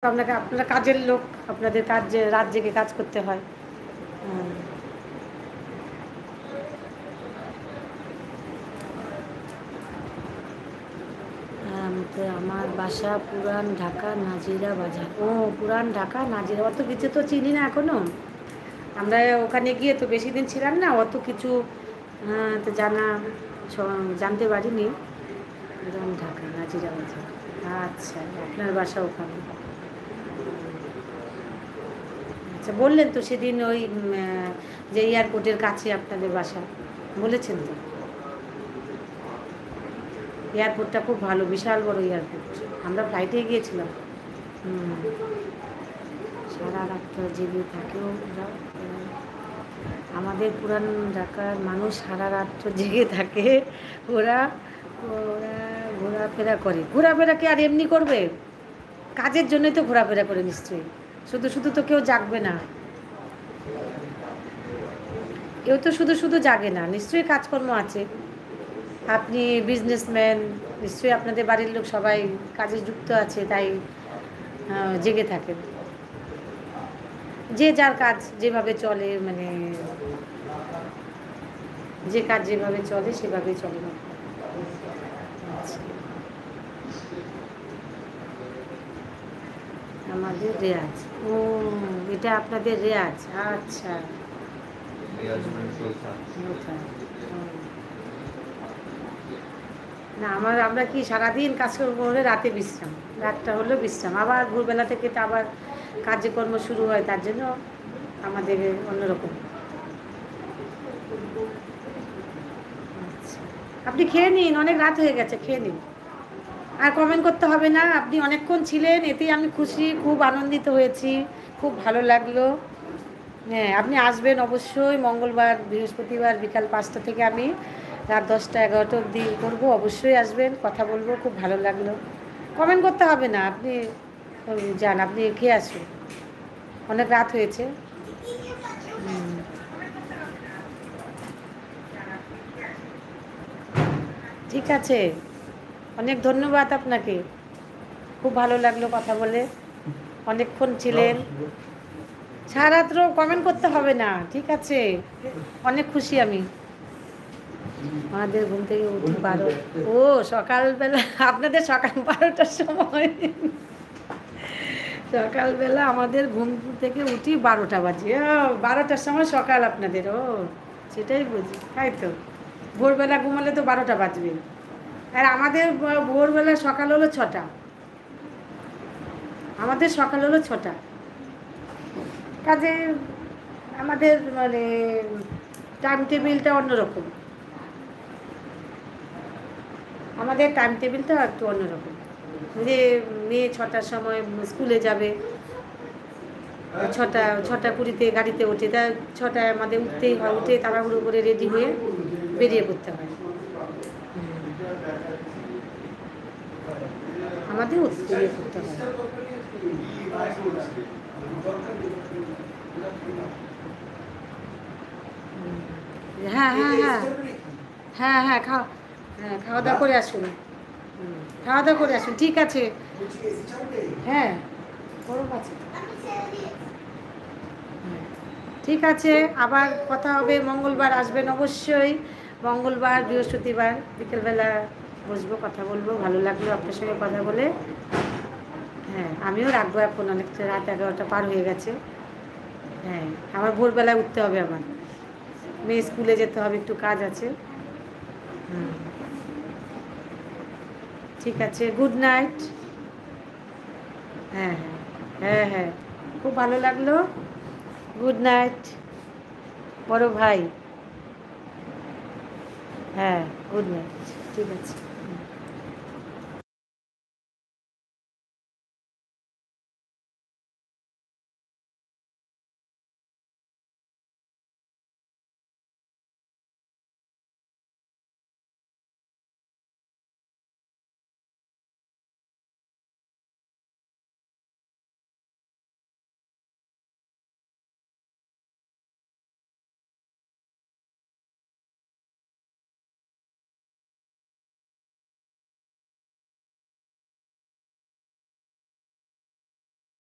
আপনাকে আপনারা কাজের লোক, আপনাদের কাজ রাত জেগে কাজ করতে হয়। তো আমার বাসা পুরান ঢাকা নাজিরা বাজার। ও, পুরান ঢাকা নাজিরা, অত কিছু তো চিনি না এখনো। আমরা ওখানে গিয়ে তো বেশি দিন ছিলাম না, অত কিছু তো জানতে পারিনি। পুরান ঢাকা নাজিরা বাজার, আচ্ছা আপনার বাসা ওখানে। আচ্ছা, বললেন তো সেদিন ওই যে এয়ারপোর্টের কাছে আপনাদের বাসা, বলেছেন তো। এয়ারপোর্টটা খুব ভালো, বিশাল বড় এয়ারপোর্ট। আমরা ফ্লাইটে গিয়েছিলাম। সারা রাতটা জেগে থাকেও ওরা। আমাদের পুরান ঢাকার মানুষ সারা রাত্র জেগে থাকে। ওরা ওরা ঘোরাফেরা করে। ঘোরাফেরা কি আর এমনি করবে? কাজের জন্যই তো ঘোরাফেরা করে নিশ্চয়ই। শুধু শুধু তো কেউ জাগবে না। কেউ তো শুধু শুধু জাগে না, নিশ্চয়ই কাজকর্ম আছে। আপনি বিজনেসম্যান, নিশ্চয়ই আপনাদের বাড়ির লোক সবাই কাজে যুক্ত আছে, তাই জেগে থাকেন। যে যার কাজ যেভাবে চলে, মানে যে কাজ যেভাবে চলে সেভাবেই চলে না। আচ্ছা, আমাদের রেয়াজ। ও, এটা আপনাদের রেয়াজ। আচ্ছা, না আমরা কি সারাদিন কাজ করবো, হলে রাতে বিশ্রাম, রাতটা হলো বিশ্রাম, আবার ভোরবেলা থেকে তো আবার কাজকর্ম শুরু হয়, তার জন্য আমাদের অন্যরকম। আচ্ছা, আপনি খেয়ে নিন, অনেক রাত হয়ে গেছে, খেয়ে নিন। আর কমেন্ট করতে হবে না, আপনি অনেকক্ষণ ছিলেন, এতেই আমি খুশি, খুব আনন্দিত হয়েছি, খুব ভালো লাগলো। হ্যাঁ, আপনি আসবেন অবশ্যই। মঙ্গলবার বৃহস্পতিবার বিকাল 5টা থেকে আমি রাত 10টা 11টা অবধি করবো, অবশ্যই আসবেন, কথা বলবো, খুব ভালো লাগলো। কমেন্ট করতে হবে না, আপনি যান, আপনি খেয়ে আসুন, অনেক রাত হয়েছে। ঠিক আছে, অনেক ধন্যবাদ আপনাকে, খুব ভালো লাগলো কথা বলে, অনেকক্ষণ ছিলেন। সারারাত্র কমেন্ট করতে হবে না, ঠিক আছে, অনেক খুশি আমি। আমাদের ঘুম থেকে উঠি 12। ও, সকালবেলা আপনাদের সকাল 12টার সময়। সকালবেলা আমাদের ঘুম থেকে উঠি 12টা বাজে। ও, 12টার সময় সকাল আপনাদের। ও, সেটাই বুঝি, তাই তো। ভোরবেলা ঘুমালে তো 12টা বাজবে। আর আমাদের ভোরবেলা সকাল হলো 6টা। আমাদের সকাল হলো 6টা। কাজে আমাদের মানে টাইম টেবিলটা অন্যরকম। আমাদের টাইম টেবিলটা একটু অন্যরকম। যে মেয়ে 6টার সময় স্কুলে যাবে, 6টা 20-তে গাড়িতে ওঠে, তা 6টায় আমাদের উঠতেই হয়, উঠে তাড়াহুড়ো করে রেডি হয়ে বেরিয়ে পড়তে হয়। আমাদের বেরিয়ে পড়তে হয়। হ্যাঁ হ্যাঁ হ্যাঁ হ্যাঁ হ্যাঁ খাওয়া দাওয়া করে আসুন। খাওয়া দাওয়া করে আসুন, ঠিক আছে। হ্যাঁ, গরম আছে। ঠিক আছে, আবার কথা হবে। মঙ্গলবার আসবেন অবশ্যই। মঙ্গলবার বৃহস্পতিবার বিকেলবেলা বসবো, কথা বলবো, ভালো লাগলো আপনার সঙ্গে কথা বলে। হ্যাঁ, আমিও রাখবো এখন, অনেকটা রাত 11টা পার হয়ে গেছে। হ্যাঁ, আমার ভোরবেলায় উঠতে হবে, আমার মেয়ে স্কুলে যেতে হবে, একটু কাজ আছে। ঠিক আছে, গুড নাইট। হ্যাঁ হ্যাঁ হ্যাঁ হ্যাঁ, খুব ভালো লাগলো। গুড নাইট বড় ভাই। হ্যাঁ, গুড নাইট, ঠিক আছে।